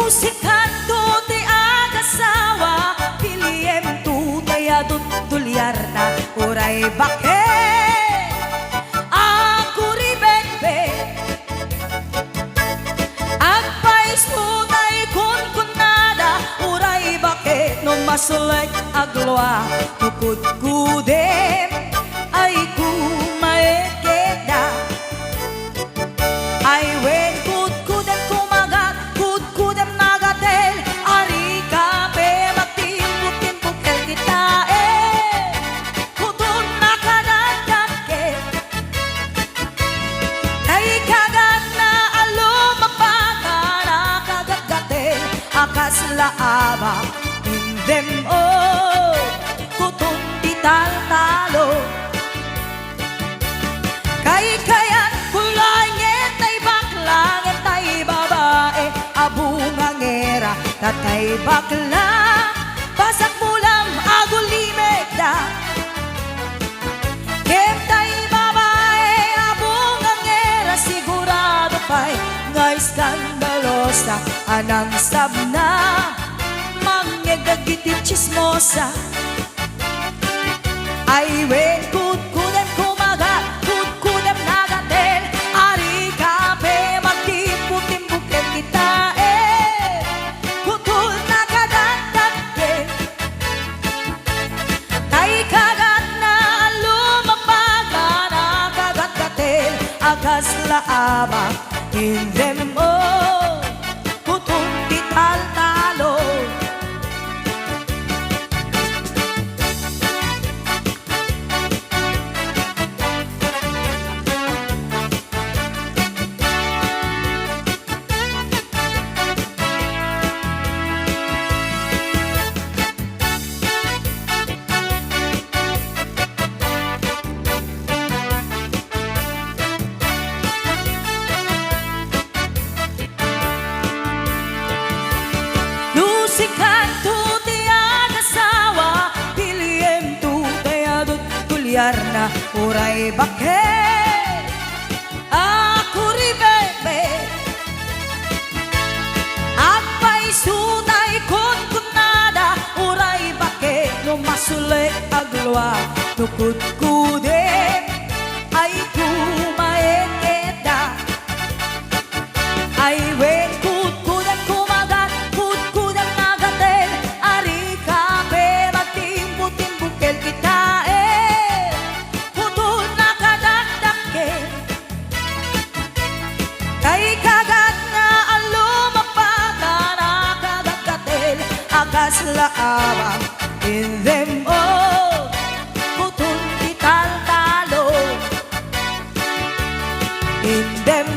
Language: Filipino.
Lusikanto ti agasawa, piliem tu tayadut tulyarna, uray bake aku ribebe, agpais tunay kun kunada, uray bake no masulek agloa, tukod kudem ay kumaekeda, ay wen kudkudem kumagat, kudkudem nagatel, ari kape magtimpuk-timpuk el kita kutun nakadagdagke, kay kagat na alumapaka nakagagatel, akas laaba indem kutun dital talo, kay kayan kulangin tay baklangin tay babae, abungangera tatay bakla, basak mulam agulimegda, kem tay babae abungangera, sigurado pa'y nga iskandalosa, anang sabna mangyagagiti chismosa, ay wen kudkudem kumagat, kudkudem nagatel, ari kape magtimpuk-timpukin kita kutul nakadagdagke, tay kagat na lumapaga nakagagatel, agas laaba indem kutul dital talo. Lusikanto ti agasawa, piliem tu tayadut tulyarna, uray bake aku ribebe, agpay sunay kun kunada, uray bake no masulek agloa, tukod kudem ay kumaekeda, ay wen kudkudem kumagat, kudkudem nagatel, ari kape magtimpuk-timpukel kita kutul nakadagdagke, kay kagat na alumapaga nakagagatel, agas laawang indem kutul dital talo, indem